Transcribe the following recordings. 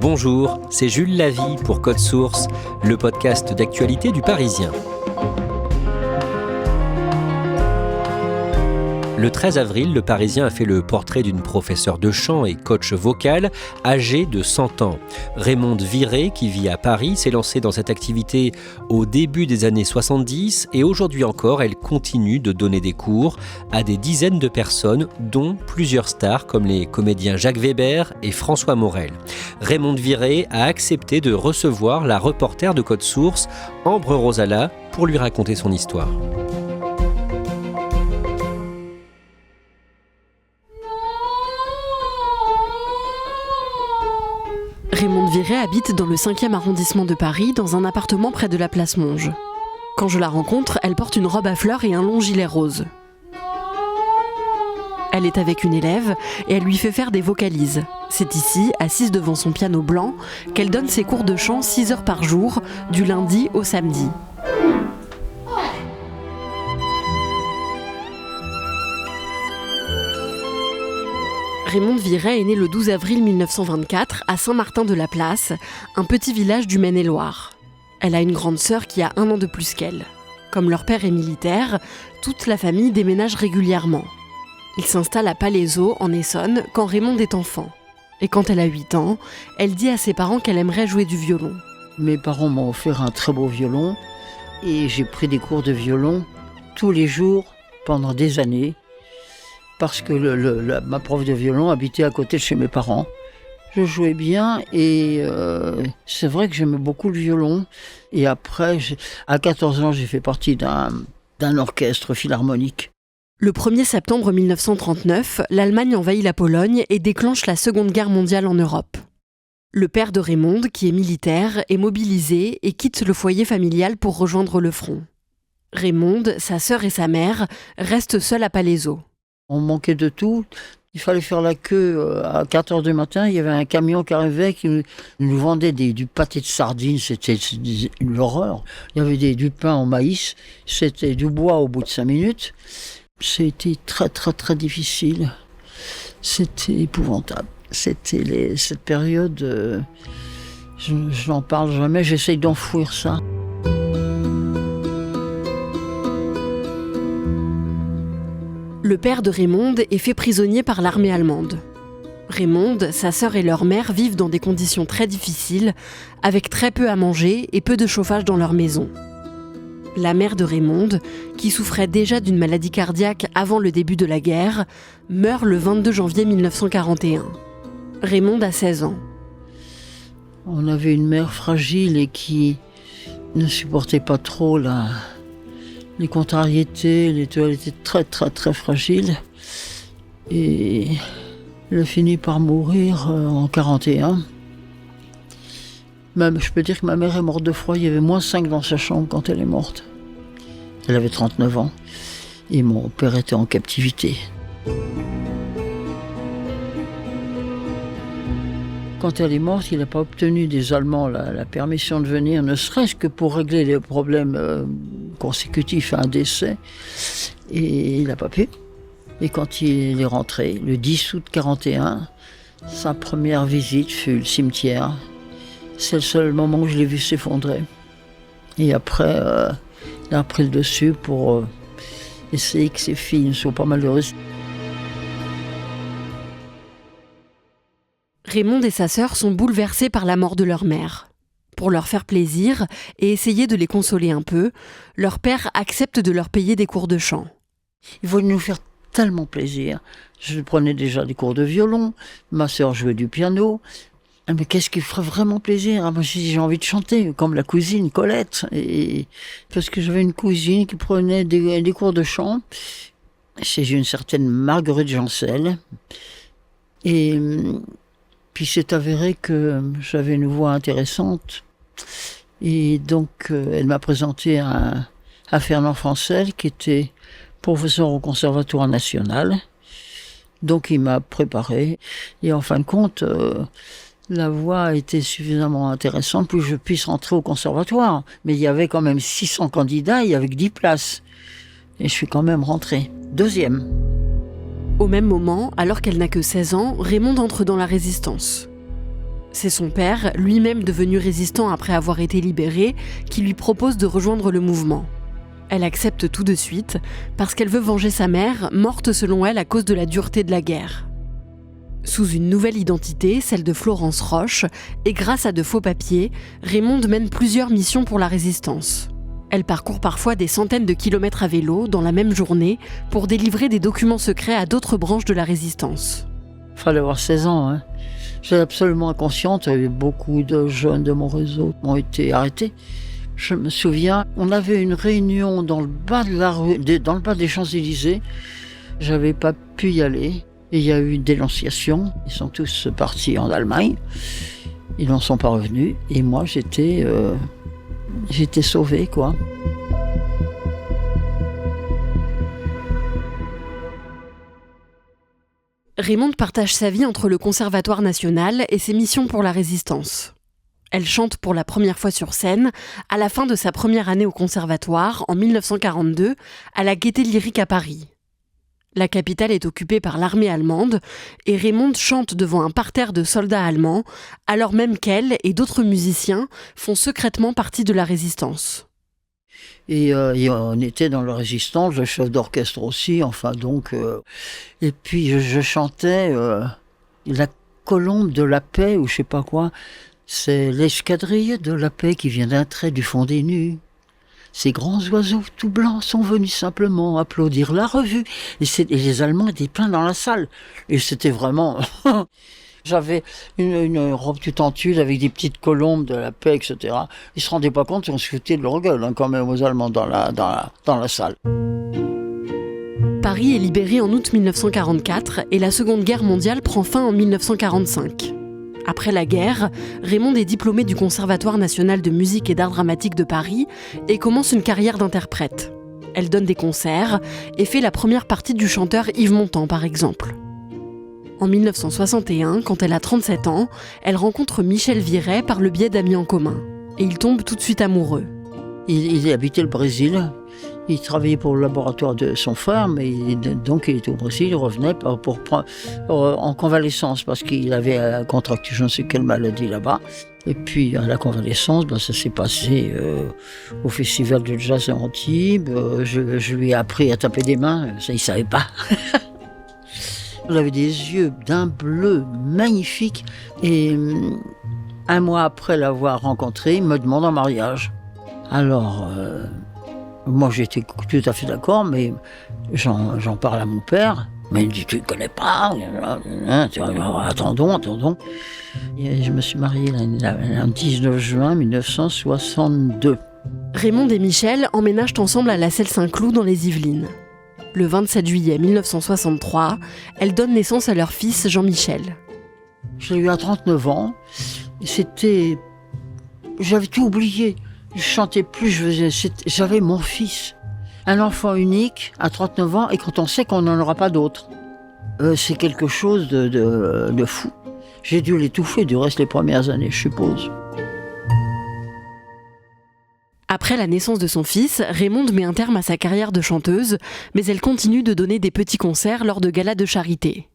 Bonjour, c'est Jules Lavie pour Code Source, le podcast d'actualité du Parisien. Le 13 avril, le Parisien a fait le portrait d'une professeure de chant et coach vocal âgée de 100 ans. Raymonde Viré, qui vit à Paris, s'est lancée dans cette activité au début des années 70 et aujourd'hui encore, elle continue de donner des cours à des dizaines de personnes, dont plusieurs stars comme les comédiens Jacques Weber et François Morel. Raymonde Viré a accepté de recevoir la reporter de Code Source, Ambre Rosala, pour lui raconter son histoire. Raymonde Viré habite dans le 5e arrondissement de Paris, dans un appartement près de la place Monge. Quand je la rencontre, elle porte une robe à fleurs et un long gilet rose. Elle est avec une élève et elle lui fait faire des vocalises. C'est ici, assise devant son piano blanc, qu'elle donne ses cours de chant 6 heures par jour, du lundi au samedi. Raymonde Viré est née le 12 avril 1924 à Saint-Martin-de-la-Place, un petit village du Maine-et-Loire. Elle a une grande sœur qui a 1 an de plus qu'elle. Comme leur père est militaire, toute la famille déménage régulièrement. Ils s'installent à Palaiseau, en Essonne, quand Raymonde est enfant. Et quand elle a 8 ans, elle dit à ses parents qu'elle aimerait jouer du violon. Mes parents m'ont offert un très beau violon et j'ai pris des cours de violon tous les jours pendant des années. Parce que ma prof de violon habitait à côté de chez mes parents. Je jouais bien et c'est vrai que j'aimais beaucoup le violon. Et après, à 14 ans, j'ai fait partie d'un orchestre philharmonique. Le 1er septembre 1939, l'Allemagne envahit la Pologne et déclenche la Seconde Guerre mondiale en Europe. Le père de Raymonde, qui est militaire, est mobilisé et quitte le foyer familial pour rejoindre le front. Raymonde, sa sœur et sa mère restent seules à Palaiseau. On manquait de tout. Il fallait faire la queue à 4 heures du matin. Il y avait un camion qui arrivait qui nous vendait du pâté de sardines. C'était une horreur. Il y avait du pain en maïs. C'était du bois au bout de 5 minutes. C'était très, très, très difficile. C'était épouvantable. C'était cette période... je n'en parle jamais. J'essaye d'enfouir ça. Le père de Raymonde est fait prisonnier par l'armée allemande. Raymonde, sa sœur et leur mère vivent dans des conditions très difficiles, avec très peu à manger et peu de chauffage dans leur maison. La mère de Raymonde, qui souffrait déjà d'une maladie cardiaque avant le début de la guerre, meurt le 22 janvier 1941. Raymonde a 16 ans. On avait une mère fragile et qui ne supportait pas trop les contrariétés, elle était très très très fragile et elle a fini par mourir en 41. Même, je peux dire que ma mère est morte de froid, il y avait -5 dans sa chambre quand elle est morte. Elle avait 39 ans et mon père était en captivité. Quand elle est morte, il n'a pas obtenu des Allemands la permission de venir, ne serait-ce que pour régler les problèmes consécutifs à un décès. Et il n'a pas pu. Et quand il est rentré, le 10 août 1941, sa première visite fut le cimetière. C'est le seul moment où je l'ai vu s'effondrer. Et après, il a pris le dessus pour essayer que ses filles ne soient pas malheureuses. Raymonde et sa sœur sont bouleversés par la mort de leur mère. Pour leur faire plaisir et essayer de les consoler un peu, leur père accepte de leur payer des cours de chant. Il voulait nous faire tellement plaisir. Je prenais déjà des cours de violon, ma sœur jouait du piano. Mais qu'est-ce qui ferait vraiment plaisir? Moi, j'ai envie de chanter, comme la cousine Colette. Parce que j'avais une cousine qui prenait des cours de chant chez une certaine Marguerite Jancel. Et puis c'est avéré que j'avais une voix intéressante. Et donc, elle m'a présenté à Fernand Francel, qui était professeur au Conservatoire national. Donc, il m'a préparé. Et en fin de compte, la voix était suffisamment intéressante pour que je puisse rentrer au Conservatoire. Mais il y avait quand même 600 candidats, il y avait que 10 places. Et je suis quand même rentrée 2e. Au même moment, alors qu'elle n'a que 16 ans, Raymonde entre dans la Résistance. C'est son père, lui-même devenu résistant après avoir été libéré, qui lui propose de rejoindre le mouvement. Elle accepte tout de suite, parce qu'elle veut venger sa mère, morte selon elle à cause de la dureté de la guerre. Sous une nouvelle identité, celle de Florence Roche, et grâce à de faux papiers, Raymonde mène plusieurs missions pour la résistance. Elle parcourt parfois des centaines de kilomètres à vélo dans la même journée pour délivrer des documents secrets à d'autres branches de la résistance. Il fallait avoir 16 ans. Hein. J'étais absolument inconsciente. Il y avait beaucoup de jeunes de mon réseau qui ont été arrêtés. Je me souviens, on avait une réunion dans le bas de la rue, dans le bas des Champs-Élysées. J'avais pas pu y aller. Et il y a eu une dénonciation. Ils sont tous partis en Allemagne. Ils n'en sont pas revenus. Et moi, j'étais sauvée, quoi. Raymonde partage sa vie entre le Conservatoire national et ses missions pour la résistance. Elle chante pour la première fois sur scène à la fin de sa première année au Conservatoire, en 1942, à la Gaîté Lyrique à Paris. La capitale est occupée par l'armée allemande et Raymonde chante devant un parterre de soldats allemands, alors même qu'elle et d'autres musiciens font secrètement partie de la résistance. Et on était dans la résistance, le chef d'orchestre aussi, enfin donc... et puis je chantais la colombe de la paix, ou je sais pas quoi. C'est l'escadrille de la paix qui vient d'un trait du fond des nues. Ces grands oiseaux tout blancs sont venus simplement applaudir la revue. Et les Allemands étaient pleins dans la salle. Et c'était vraiment... J'avais une robe toute en tulle avec des petites colombes de la paix, etc. Ils se rendaient pas compte qu'on se foutait de leur gueule, hein, quand même, aux Allemands dans la salle. Paris est libéré en août 1944 et la Seconde Guerre mondiale prend fin en 1945. Après la guerre, Raymonde est diplômée du Conservatoire national de musique et d'art dramatique de Paris et commence une carrière d'interprète. Elle donne des concerts et fait la première partie du chanteur Yves Montand, par exemple. En 1961, quand elle a 37 ans, elle rencontre Michel Viret par le biais d'amis en commun. Et ils tombent tout de suite amoureux. Il habitait le Brésil. Il travaillait pour le laboratoire de son frère, mais donc il était au Brésil, il revenait en convalescence parce qu'il avait contracté je ne sais quelle maladie là-bas. Et puis à la convalescence, ça s'est passé au festival de jazz à Antibes. Je lui ai appris à taper des mains, ça il ne savait pas. Il avait des yeux d'un bleu magnifique et un mois après l'avoir rencontré, il me demande en mariage. Alors... moi, j'étais tout à fait d'accord, mais j'en parle à mon père. Mais il me dit, tu ne connais pas, attendons. Et je me suis mariée le 19 juin 1962. Raymonde et Michel emménagent ensemble à la Celle-Saint-Cloud dans les Yvelines. Le 27 juillet 1963, elle donne naissance à leur fils Jean-Michel. Je l'ai eu à 39 ans. J'avais tout oublié. Je chantais plus, j'avais mon fils. Un enfant unique à 39 ans et quand on sait qu'on n'en aura pas d'autres. C'est quelque chose de fou. J'ai dû l'étouffer du reste les premières années, je suppose. Après la naissance de son fils, Raymonde met un terme à sa carrière de chanteuse, mais elle continue de donner des petits concerts lors de galas de charité.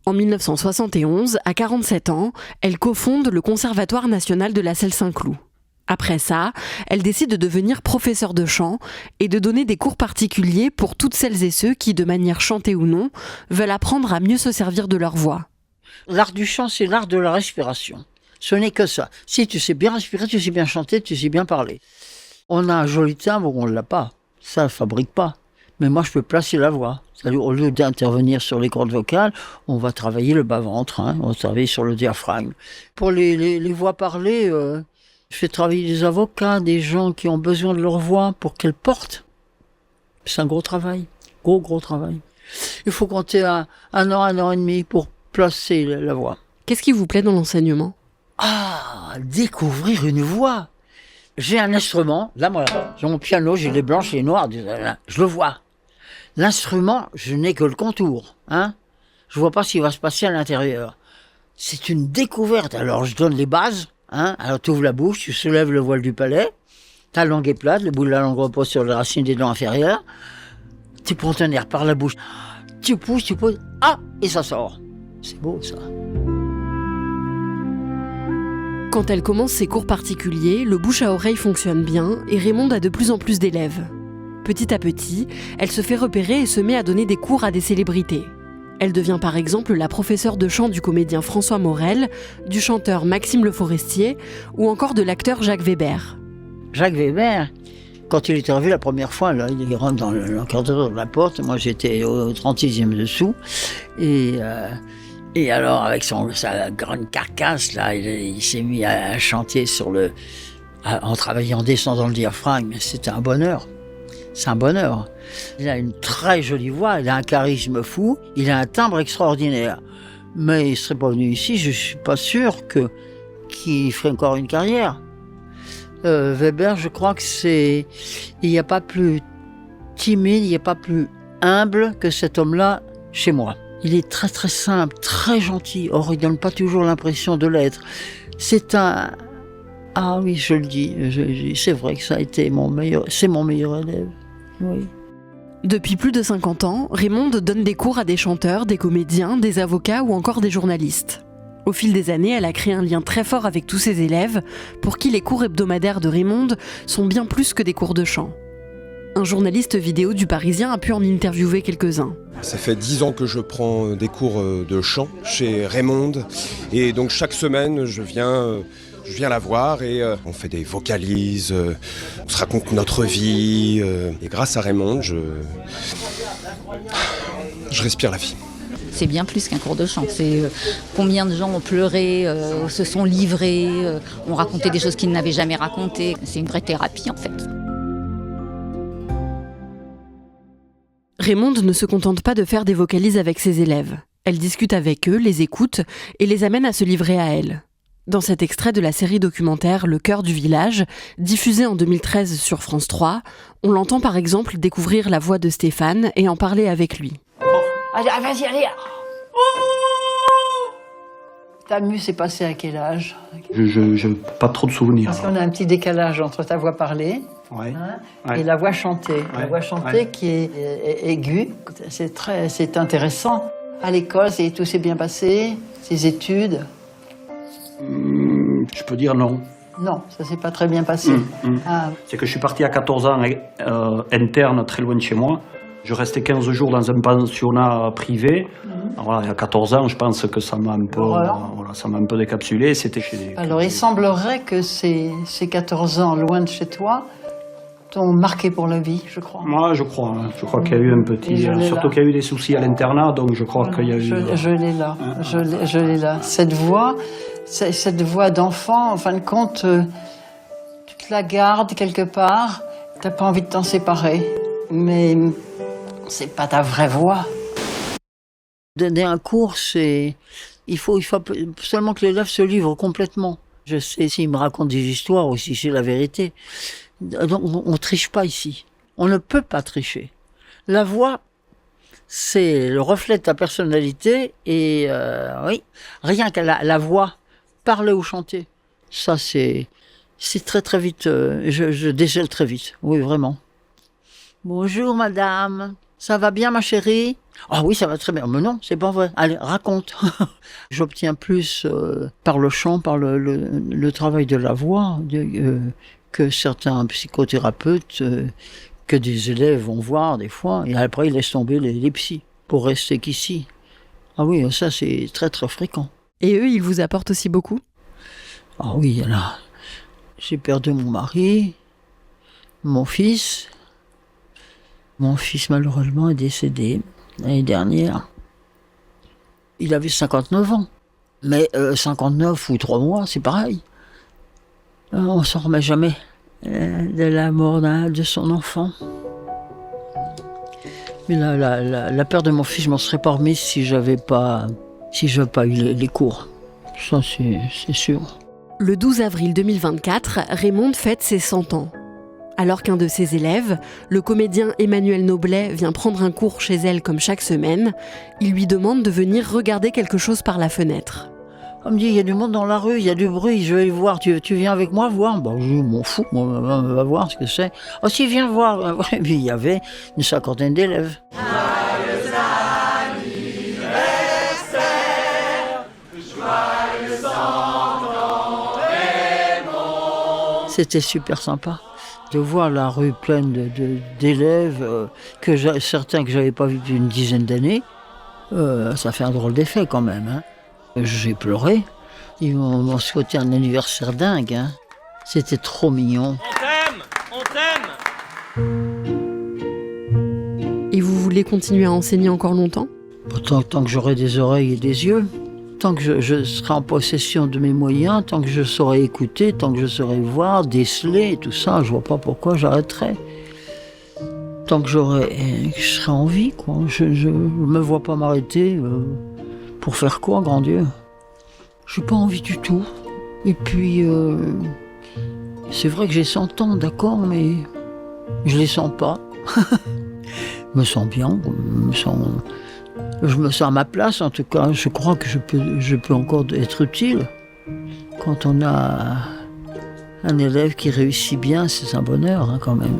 En 1971, à 47 ans, elle cofonde le Conservatoire national de la Celle-Saint-Cloud. Après ça, elle décide de devenir professeure de chant et de donner des cours particuliers pour toutes celles et ceux qui, de manière chantée ou non, veulent apprendre à mieux se servir de leur voix. L'art du chant, c'est l'art de la respiration. Ce n'est que ça. Si tu sais bien respirer, tu sais bien chanter, tu sais bien parler. On a un joli timbre ou on ne l'a pas. Ça ne fabrique pas. Mais moi, je peux placer la voix. C'est-à-dire, au lieu d'intervenir sur les cordes vocales, on va travailler le bas-ventre, on va travailler sur le diaphragme. Pour les voix parlées... je fais travailler des avocats, des gens qui ont besoin de leur voix pour qu'elle porte. C'est un gros travail, gros travail. Il faut compter un an et demi pour placer la voix. Qu'est-ce qui vous plaît dans l'enseignement ? Découvrir une voix. J'ai un instrument, là moi, j'ai mon piano, j'ai les blanches et les noires, je le vois. L'instrument, je n'ai que le contour, Je vois pas ce qui va se passer à l'intérieur. C'est une découverte, alors je donne les bases. Alors tu ouvres la bouche, tu soulèves le voile du palais, ta langue est plate, le bout de la langue repose sur les racines des dents inférieures, tu prends ton air par la bouche, tu pousses, et ça sort. C'est beau ça. Quand elle commence ses cours particuliers, le bouche à oreille fonctionne bien et Raymonde a de plus en plus d'élèves. Petit à petit, elle se fait repérer et se met à donner des cours à des célébrités. Elle devient par exemple la professeure de chant du comédien François Morel, du chanteur Maxime Le Forestier ou encore de l'acteur Jacques Weber. Jacques Weber, quand il est arrivé la première fois, là, il rentre dans l'encadreur de la porte. Moi, j'étais au 36e dessous. Et alors, avec sa grande carcasse, là, il s'est mis à chanter en travaillant en descendant le diaphragme. C'était un bonheur. C'est un bonheur. Il a une très jolie voix, il a un charisme fou, il a un timbre extraordinaire. Mais il ne serait pas venu ici, je ne suis pas sûr qu'il ferait encore une carrière. Weber, je crois que il n'y a pas plus timide, il n'y a pas plus humble que cet homme-là chez moi. Il est très très simple, très gentil. Or, il ne donne pas toujours l'impression de l'être. Ah oui, je le dis, c'est vrai que ça a été c'est mon meilleur élève. Oui. Depuis plus de 50 ans, Raymonde donne des cours à des chanteurs, des comédiens, des avocats ou encore des journalistes. Au fil des années, elle a créé un lien très fort avec tous ses élèves, pour qui les cours hebdomadaires de Raymonde sont bien plus que des cours de chant. Un journaliste vidéo du Parisien a pu en interviewer quelques-uns. Ça fait 10 ans que je prends des cours de chant chez Raymonde. Et donc chaque semaine, je viens la voir et on fait des vocalises, on se raconte notre vie. Et grâce à Raymonde, je respire la vie. C'est bien plus qu'un cours de chant. C'est combien de gens ont pleuré, se sont livrés, ont raconté des choses qu'ils n'avaient jamais racontées. C'est une vraie thérapie en fait. Raymonde ne se contente pas de faire des vocalises avec ses élèves. Elle discute avec eux, les écoute et les amène à se livrer à elle. Dans cet extrait de la série documentaire Le cœur du village, diffusée en 2013 sur France 3, on l'entend par exemple découvrir la voix de Stéphane et en parler avec lui. Allez, vas-y, allez. Ta mue s'est passée à quel âge? Je n'ai pas trop de souvenirs. Parce qu'on a un petit décalage entre ta voix parlée et la voix chantée. Ouais, la voix chantée qui est aiguë. C'est intéressant. À l'école, tout s'est bien passé? Tes études? Je peux dire non. Non, ça s'est pas très bien passé. Ah. C'est que je suis parti à 14 ans interne, très loin de chez moi. Je restais 15 jours dans un pensionnat privé. Alors voilà, il y a 14 ans, je pense que ça m'a un peu décapsulé. C'était chez Alors, il semblerait que ces 14 ans loin de chez toi t'ont marqué pour la vie, je crois. Moi, je crois. Je crois qu'il y a eu un petit... Surtout qu'il y a eu des soucis à l'internat, donc je crois qu'il y a eu... Je l'ai là, je l'ai là. Cette voix d'enfant, en fin de compte, tu te la gardes quelque part, t'as pas envie de t'en séparer, mais c'est pas ta vraie voix. Donner un cours, il faut seulement que l'élève se livre complètement. Je sais s'il me raconte des histoires ou si c'est la vérité. Donc, on triche pas ici. On ne peut pas tricher. La voix, c'est le reflet de ta personnalité et oui, rien qu'à la voix, parler ou chanter, ça c'est très très vite, je décèle très vite, oui vraiment. Bonjour madame, ça va bien ma chérie? Ah oui, ça va très bien. Mais non, c'est pas vrai. Allez, raconte. J'obtiens plus par le chant, par le travail de la voix, que certains psychothérapeutes, que des élèves vont voir des fois, et après ils laissent tomber les psys pour rester qu'ici. Ah oui, ça c'est très très fréquent. Et eux, ils vous apportent aussi beaucoup? Ah oui, alors, j'ai perdu mon mari, mon fils. Mon fils malheureusement est décédé l'année dernière. Il avait 59 ans. Mais 59 ou 3 mois, c'est pareil. On ne s'en remet jamais de la mort de son enfant. Mais la perte de mon fils, je m'en serais pas remise si j'avais pas eu les cours. Ça, c'est sûr. Le 12 avril 2024, Raymonde fête ses 100 ans. Alors qu'un de ses élèves, le comédien Emmanuel Noblet, vient prendre un cours chez elle comme chaque semaine, il lui demande de venir regarder quelque chose par la fenêtre. On me dit, il y a du monde dans la rue, il y a du bruit, je vais voir, tu viens avec moi voir? Bon, je m'en fous, moi, on va voir ce que c'est. Oh si, viens voir. Et puis il y avait une 50aine d'élèves. C'était super sympa de voir la rue pleine d'élèves, certains que j'avais pas vus depuis une dizaine d'années. Ça fait un drôle d'effet quand même. Hein. J'ai pleuré. Ils m'ont souhaité un anniversaire dingue. Hein. C'était trop mignon. On t'aime. Et vous voulez continuer à enseigner encore longtemps ? Tant que j'aurai des oreilles et des yeux, tant que je serai en possession de mes moyens, tant que je saurai écouter, tant que je saurai voir, déceler, tout ça, je vois pas pourquoi j'arrêterai. Tant que je serai en vie, quoi. Je me vois pas m'arrêter. Pour faire quoi, grand Dieu ? J'ai pas envie du tout. Et puis, c'est vrai que j'ai 100 ans, d'accord, mais je les sens pas. Je me sens bien, je me sens à ma place, en tout cas. Je crois que je peux encore être utile. Quand on a un élève qui réussit bien, c'est un bonheur, hein, quand même.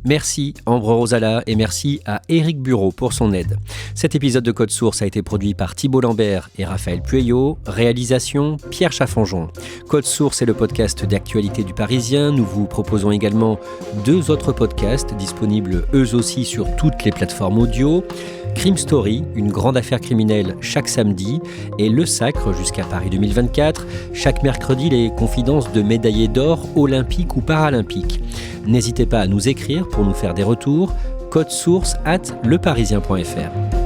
Merci Ambre Rosala et merci à Éric Bureau pour son aide. Cet épisode de Code Source a été produit par Thibault Lambert et Raphaël Pueyo. Réalisation Pierre Chaffanjon. Code Source est le podcast d'actualité du Parisien. Nous vous proposons également 2 autres podcasts disponibles eux aussi sur toutes les plateformes audio. Crime Story, une grande affaire criminelle chaque samedi, et Le Sacre jusqu'à Paris 2024. Chaque mercredi, les confidences de médaillés d'or olympiques ou paralympiques. N'hésitez pas à nous écrire pour nous faire des retours. Codesource@leparisien.fr.